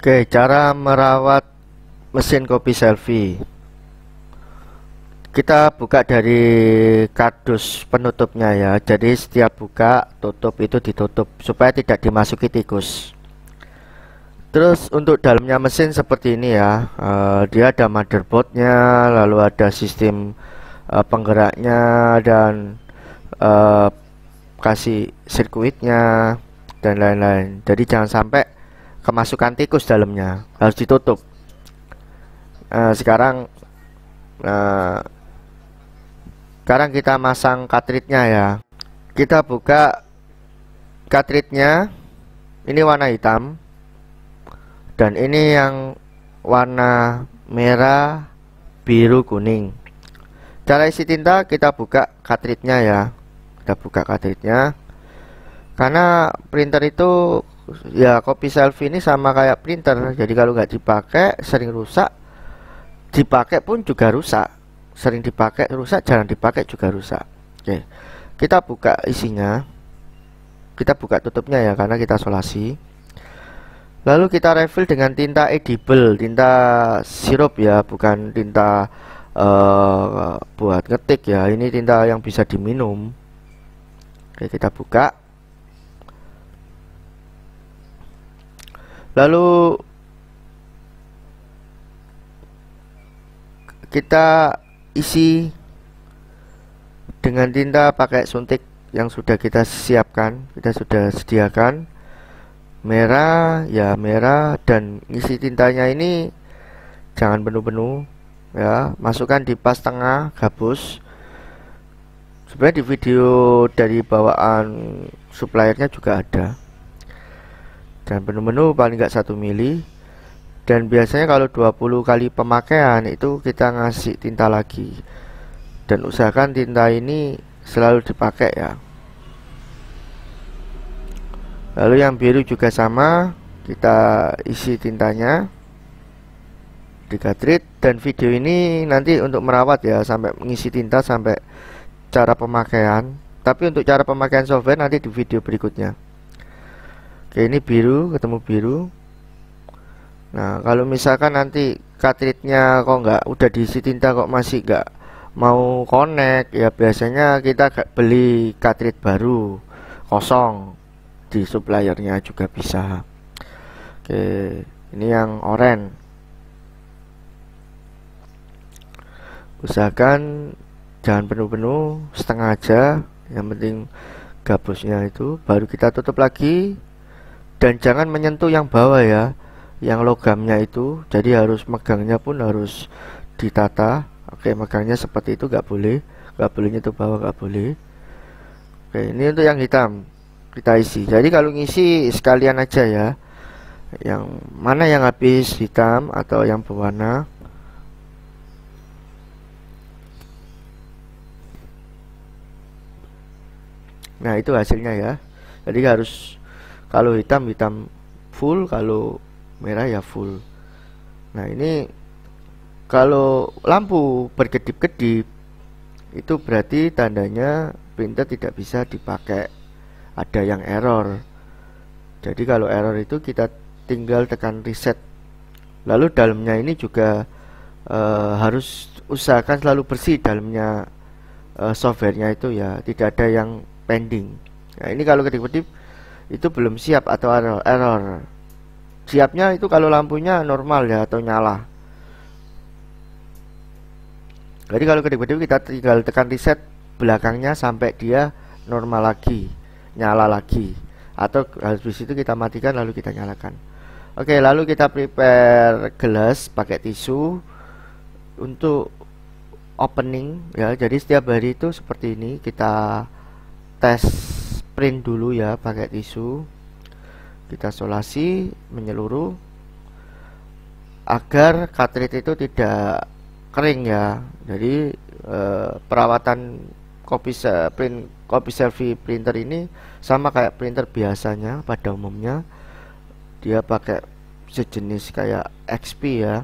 Oke, cara merawat mesin kopi selfie. Kita buka dari kardus penutupnya ya. Jadi setiap buka, tutup itu ditutup supaya tidak dimasuki tikus. Terus untuk dalamnya mesin seperti ini ya. Dia ada motherboardnya, lalu ada sistem penggeraknya dan kasih sirkuitnya dan lain-lain. Jadi jangan sampai kemasukan tikus dalamnya, harus ditutup. Sekarang kita masang cartridge-nya ya. Kita buka cartridge-nya. Ini warna hitam dan ini yang warna merah, biru, kuning. Cara isi tinta, kita buka cartridge-nya ya. Kita buka cartridge-nya. Karena printer itu ya, kopi selfie ini sama kayak printer. Jadi kalau nggak dipakai sering rusak, dipakai pun juga rusak. Sering dipakai rusak, jarang dipakai juga rusak. Oke, kita buka isinya. Kita buka tutupnya ya, karena kita solasi. Lalu kita refill dengan tinta edible, tinta sirup ya, bukan tinta buat ngetik ya. Ini tinta yang bisa diminum. Oke, kita buka. Lalu kita isi dengan tinta pakai suntik yang sudah kita siapkan, kita sudah sediakan. Merah ya merah, dan isi tintanya ini jangan penuh-penuh ya, masukkan di pas tengah gabus. Sebenarnya di video dari bawaan suppliernya juga ada. Dan penuh-penuh, paling nggak 1 mili. Dan biasanya kalau 20 kali pemakaian itu kita ngasih tinta lagi. Dan usahakan tinta ini selalu dipakai ya. Lalu yang biru juga sama, kita isi tintanya di cartridge. Dan video ini nanti untuk merawat ya, sampai mengisi tinta sampai cara pemakaian. Tapi untuk cara pemakaian software nanti di video berikutnya. Oke, ini biru, ketemu biru. Nah, kalau misalkan nanti cartridge-nya kok nggak, udah diisi tinta kok masih nggak mau connect ya, biasanya kita beli cartridge baru kosong di suppliernya juga bisa. Oke, ini yang oranye. Usahakan jangan penuh-penuh, setengah aja, yang penting gabusnya itu. Baru kita tutup lagi. Dan jangan menyentuh yang bawah ya, yang logamnya itu. Jadi harus megangnya pun harus ditata. Oke, megangnya seperti itu, nggak boleh nyentuh bawah, nggak boleh. Oke, ini untuk yang hitam kita isi. Jadi kalau ngisi sekalian aja ya, yang mana yang habis hitam atau yang berwarna. Nah, itu hasilnya ya. Jadi harus, kalau hitam full, kalau merah ya full. Nah, ini kalau lampu berkedip-kedip itu berarti tandanya printer tidak bisa dipakai, ada yang error. Jadi kalau error itu kita tinggal tekan reset. Lalu dalamnya ini juga harus usahakan selalu bersih dalamnya, softwarenya itu ya, tidak ada yang pending. Nah, ini kalau kedip-kedip itu belum siap atau error. Siapnya itu kalau lampunya normal ya, atau nyala. Jadi kalau kedip-kedip kita tinggal tekan reset belakangnya sampai dia normal lagi, nyala lagi, atau habis itu kita matikan lalu kita nyalakan. Oke, lalu kita prepare gelas pakai tisu untuk opening ya. Jadi setiap hari itu seperti ini, kita tes print dulu ya pakai tisu. Kita solasi menyeluruh agar cartridge itu tidak kering ya. Jadi perawatan kopi selfie printer ini sama kayak printer biasanya pada umumnya. Dia pakai sejenis kayak XP ya.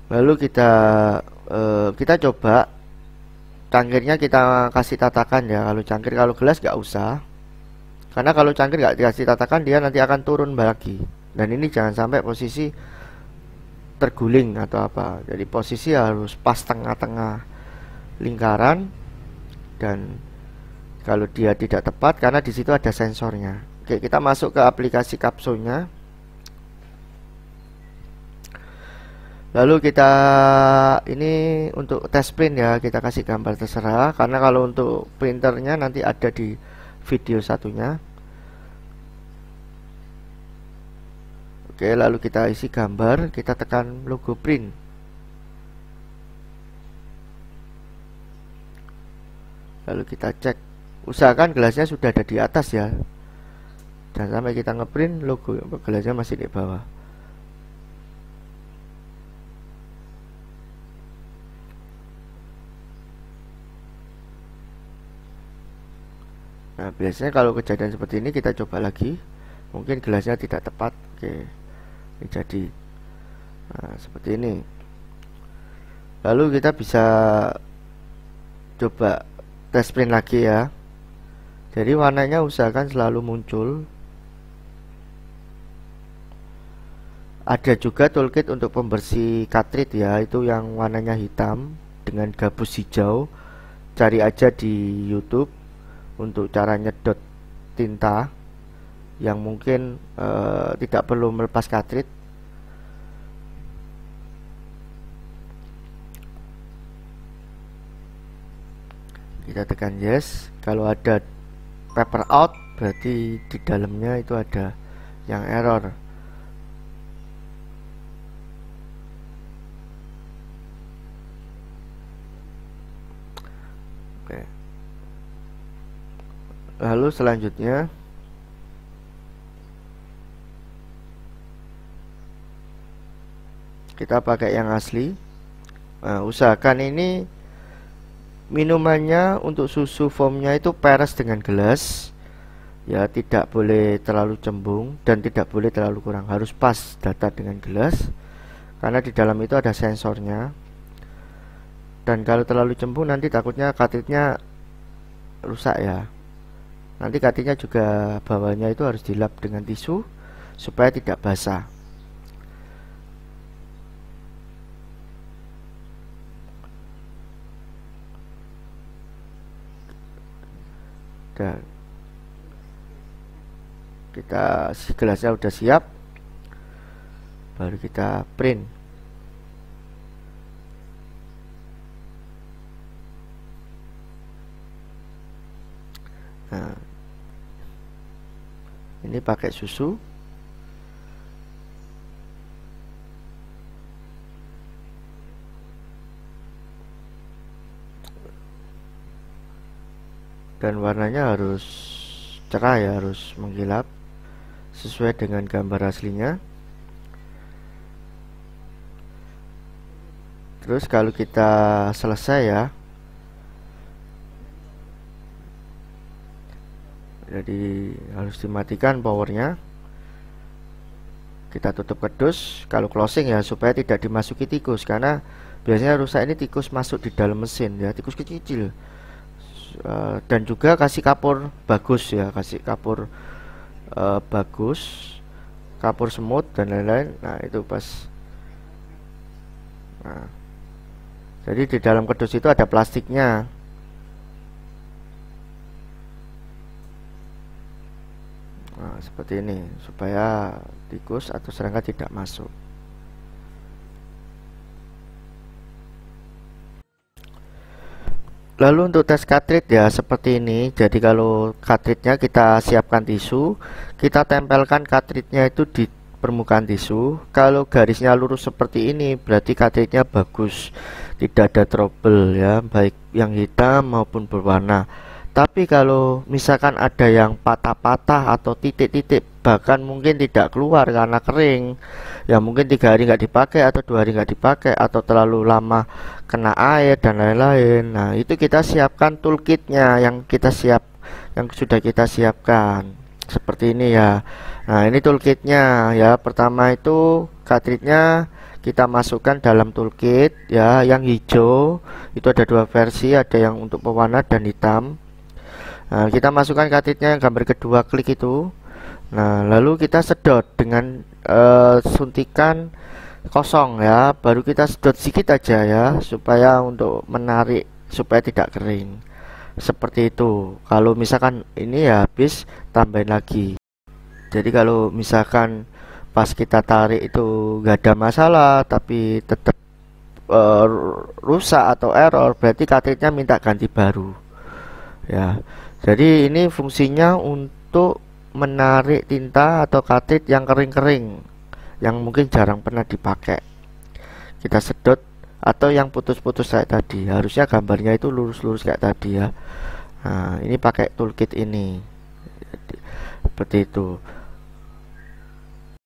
Lalu kita coba cangkirnya, kita kasih tatakan ya. Kalau cangkir, kalau gelas nggak usah. Karena kalau cangkir nggak dikasih tatakan, dia nanti akan turun lagi. Dan ini jangan sampai posisi terguling atau apa. Jadi posisi harus pas tengah-tengah lingkaran. Dan kalau dia tidak tepat, karena di situ ada sensornya. Oke, kita masuk ke aplikasi Capsule-nya. Lalu kita ini untuk tes print ya, kita kasih gambar terserah, karena kalau untuk printernya nanti ada di video satunya. Oke, lalu kita isi gambar, kita tekan logo print. Lalu kita cek, usahakan gelasnya sudah ada di atas ya, jangan sampai kita ngeprint logo gelasnya masih di bawah. Nah, biasanya kalau kejadian seperti ini kita coba lagi, mungkin gelasnya tidak tepat. Oke, ini jadi seperti ini. Lalu kita bisa coba tes print lagi ya. Jadi warnanya usahakan selalu muncul. Ada juga toolkit untuk pembersih cartridge ya, itu yang warnanya hitam dengan gabus hijau. Cari aja di YouTube untuk cara nyedot tinta yang mungkin tidak perlu melepas cartridge. Kita tekan yes. Kalau ada paper out, berarti di dalamnya itu ada yang error. Oke. Lalu selanjutnya kita pakai yang asli. Nah, usahakan ini minumannya untuk susu foamnya itu peres dengan gelas ya, tidak boleh terlalu cembung dan tidak boleh terlalu kurang, harus pas datar dengan gelas karena di dalam itu ada sensornya. Dan kalau terlalu cembung nanti takutnya cartridge-nya rusak ya. Nanti cartridge-nya juga bawahnya itu harus dilap dengan tisu supaya tidak basah. Dan kita gelasnya udah siap, baru kita print. Nah, ini pakai susu. Dan warnanya harus cerah ya, harus mengkilap sesuai dengan gambar aslinya. Terus kalau kita selesai ya, jadi harus dimatikan powernya, kita tutup kedus. Kalau closing ya supaya tidak dimasuki tikus, karena biasanya rusak ini tikus masuk di dalam mesin ya, tikus kecil. Dan juga kasih kapur bagus ya, kasih kapur bagus, kapur semut dan lain-lain. Nah itu pas. Nah, jadi di dalam kedus itu ada plastiknya. Nah, seperti ini supaya tikus atau serangga tidak masuk. Lalu untuk tes cartridge ya seperti ini. Jadi kalau cartridge-nya kita siapkan tisu, kita tempelkan cartridge-nya itu di permukaan tisu. Kalau garisnya lurus seperti ini berarti cartridge-nya bagus, tidak ada trouble ya, baik yang hitam maupun berwarna. Tapi kalau misalkan ada yang patah-patah atau titik-titik, bahkan mungkin tidak keluar karena kering ya, mungkin 3 hari nggak dipakai atau 2 hari nggak dipakai atau terlalu lama kena air dan lain-lain. Nah itu kita siapkan toolkitnya yang sudah kita siapkan seperti ini ya. Nah ini toolkitnya ya. Pertama itu cartridge-nya kita masukkan dalam toolkit ya, yang hijau itu ada 2 versi, ada yang untuk pewarna dan hitam. Nah, kita masukkan cartridge-nya yang gambar kedua, klik itu. Nah, lalu kita sedot dengan suntikan kosong ya, baru kita sedot sedikit aja ya, supaya untuk menarik supaya tidak kering. Seperti itu. Kalau misalkan ini ya habis, tambahin lagi. Jadi kalau misalkan pas kita tarik itu nggak ada masalah, tapi tetap rusak atau error, berarti cartridge-nya minta ganti baru ya. Jadi ini fungsinya untuk menarik tinta atau cartridge yang kering-kering, yang mungkin jarang pernah dipakai. Kita sedot, atau yang putus-putus kayak tadi. Harusnya gambarnya itu lurus-lurus kayak tadi ya. Nah, ini pakai toolkit ini. Seperti itu.